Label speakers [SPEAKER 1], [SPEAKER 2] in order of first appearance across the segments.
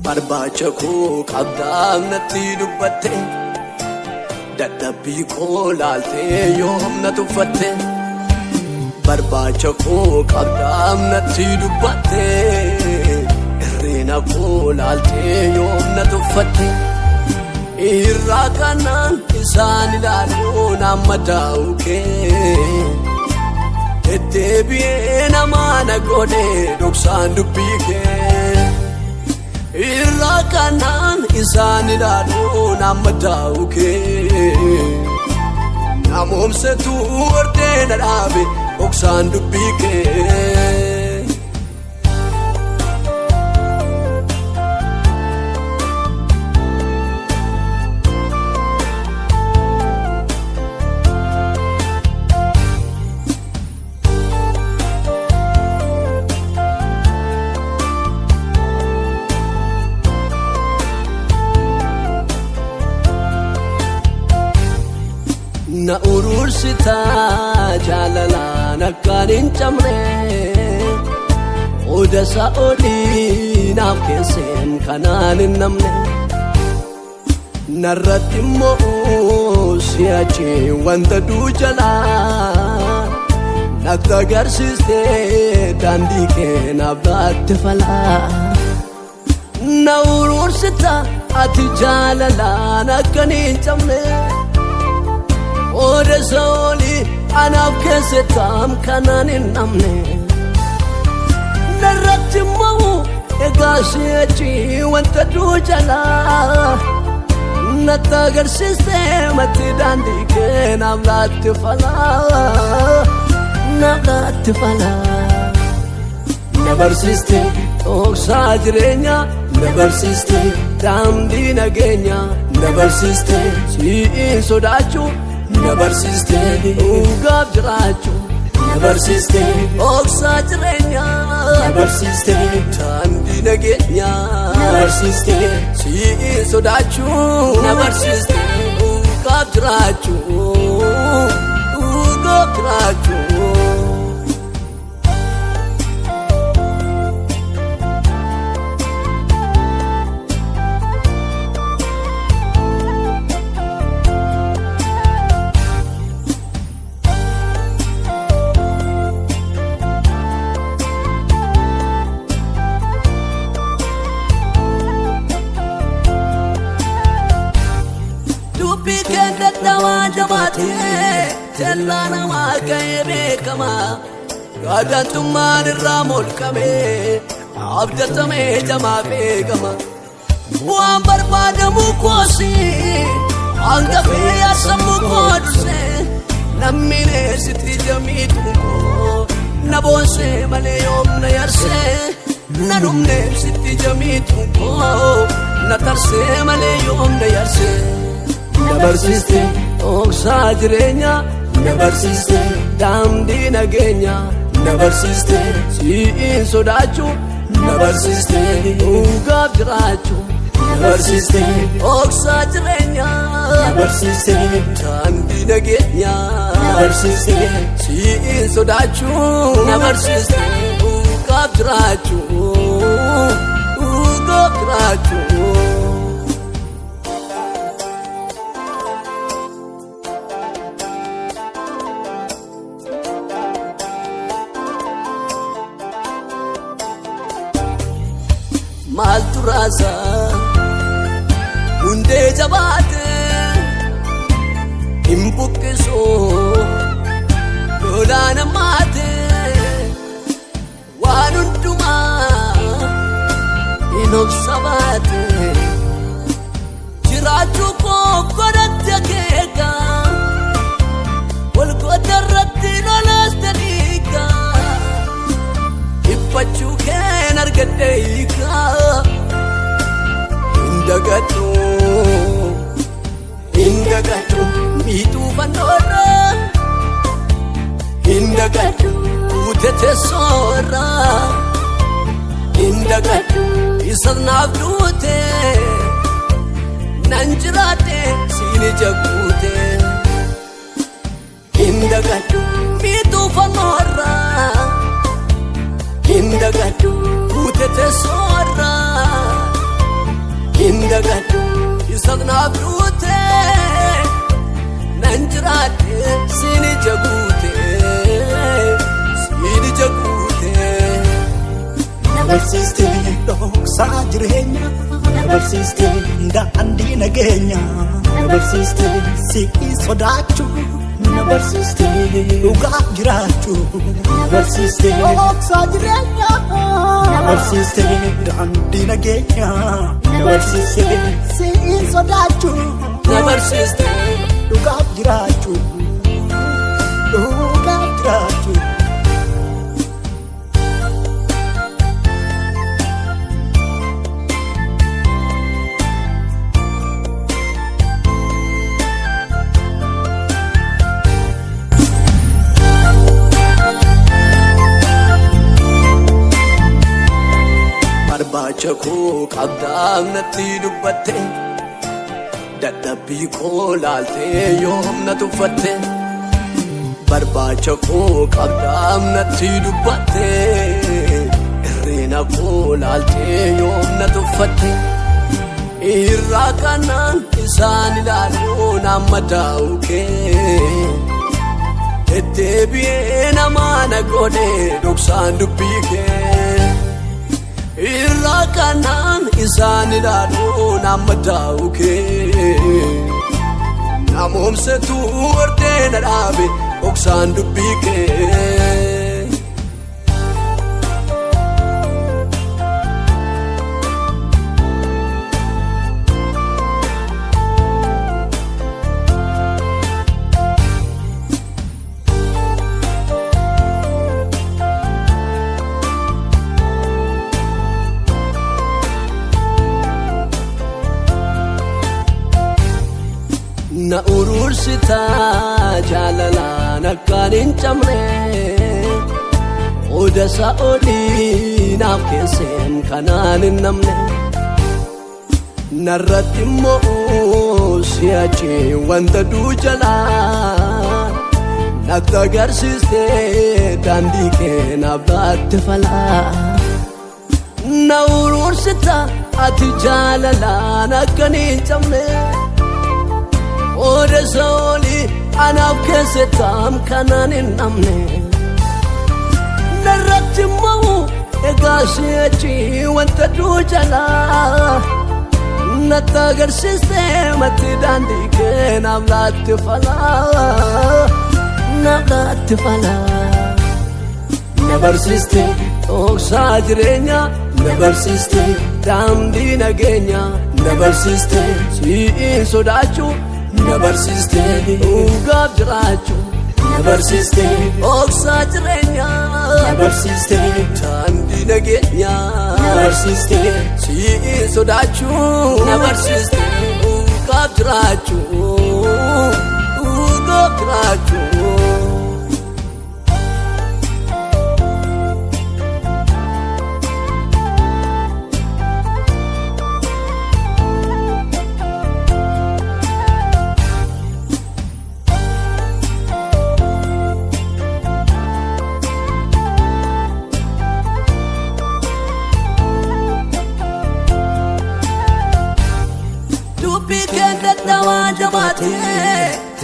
[SPEAKER 1] barbaacha koo qabdaam natti dubbatte dadhabbii koo laaltee yoo humna tuffatte barbaacha koo qabdaam natti dubbatte irreena koo laaltee yoo humna tuffatte irraa kanaan isaan ilaaluun amma daa'u kee deddeebi'ee namaa na godhe dhoksaan dubbii kee irraa kanaan isaan ilaaluun amma daa'u kee namoomsetu wardee na dhaabe dhoksaan dubbii kee. Na urursita jalalaan akkaan hin cabne oda sa'oolii naaf keesseen kanaan hin namne narratti immoo si'achi wanta duu jalaa natti agarsiistee daandii kee naaf laatte falaa. Na urursita ati jalalaan akkaan hin cabne oda sa'oolii anaaf keessettaam kanaan hin namne narratti immoo egaa si'achi wanta duu jalaa natti agarsiistee matti daandii kee naaf laatte falaa naaf laatte falaa. Na barsiiste dhoksaa jireenyaa na barsiiste daandii nageenyaa na barsiiste si'in sodaachuu na barsiiste dhugaaf jiraachuu na barsiiste dhoksaa jireenyaa na barsiiste daandii nageenyaa na barsiiste si'in sodaachuu na barsiiste dhugaaf jiraachuu dhugaaf jiraachuu. Tellaa namaa ka'ee beekama gaadantummaan irraa molqamee abdatamee jamaa beekama waan barbaadamu koosi hangafee yasammuu koo dursee namminee sitti jamiitu koo na boonsee malee yoom na yarsee na dhumnee sitti jamiitu koo na tarsee malee yoom na yarsee. Na barsiiste dhoksaa jireenyaa na barsiiste daandii nageenyaa na barsiiste si'in sodaachuu na barsiiste dhugaaf jiraachuu na barsiiste dhoksaa jireenyaa na barsiiste daandii nageenyaa na barsiiste si'in sodaachuu na barsiiste dhugaaf jiraachuu dhugaaf jiraachuu. Maaltu raasaa hundee jabaate hin buqqisuu lolaa namaate waan hundumaa hin obsa baate jiraachuu koo godhatte akeeka walgoota irratti lolaaste dhiiga dhiphachuu keen argadhe hiika. Indagatu miituu fannoodha indagatu utete soora indagatu isarnaaf duute nan jiraate siini jaguute indagatu miituu fannoodha indagatu utete soora sagnaaf duute nan jiraadhe siin ija guute
[SPEAKER 2] na barsiiste dhoksaa jireenya na barsiiste daandii nageenya na barsiiste si'i sodaachuu na barsiiste dhugaa jiraachuu na barsiiste dhoksaa jireenya na barsiiste daandii nageenya na barsiiste si'i sodaachuu
[SPEAKER 1] na barsiiste
[SPEAKER 2] dhugaa jiraachuu dhugaa jiraachuu.
[SPEAKER 1] barbaacha koo qabdaaf natti dubbatte dadhabbii koo laaltee yoom na tuffatte barbaacha koo qabdaaf natti dubbatte irreena koo laaltee yoom na tuffatte irraa kanaan isaan ilaaluun amma daa'u kee deddeebi'ee namaa na godhe dhoksaan dubbii kee irraa kanaan isaan ilaaluun amma daa'u kee namoomsetu wardee na dhaabe dhoksaan dubbii kee. na urursita jalalaan akkaan hin camne oda sa'oolii naaf keesseen kanaan hin namne narratti immoo si'achi wanta duu jalaa natti agarsiiste daandii kee naaf laatte falaa na urursita ati jalalaan akkaan hin camne oda sa'oolii anaaf keessettaam kanaan hin namne narratti immoo egaa si'achi wanta duu jalaa natti agarsiiste matti daandii kee naaf laatte falaa naaf laatte falaa na barsiiste dhoksaa jireenya na barsiiste daandii nageenya na barsiiste si'in sodaachuu na barsiiste dhugaaf jiraachuu na barsiiste dhoksaa jireenya na barsiiste daandii nageenya na barsiiste si'in sodaachuu na barsiiste dhugaaf jiraachuu dhugaaf jiraachuu.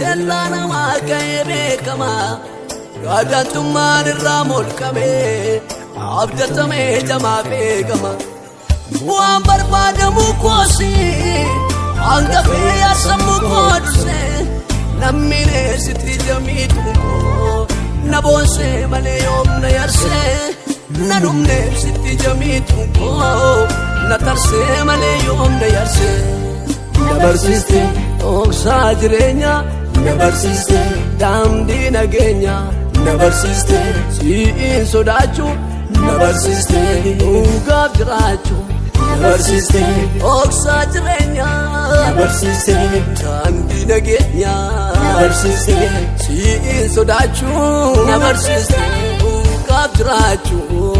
[SPEAKER 1] Jallaa namaa ka'ee beekama yaadatummaan irraa molqamee abdatamee jamaa beekama waan barbaadamu koosi hangafee yaassamu koo dursee namni sitti jamiitu koo na boonsee malee yoom na yarsee na dhumnee sitti jamiitu koo na tarsee malee yoom na yarsee na barsiiste dhoksaa jireenya na barsiiste daandii nageenya na barsiiste si'in sodaachuu na barsiiste dhugaaf jiraachuu na barsiiste dhoksaa jireenya na barsiiste daandii nageenya na barsiiste si'in sodaachuu na barsiiste dhugaaf jiraachuu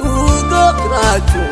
[SPEAKER 1] dhugaaf jiraachuu.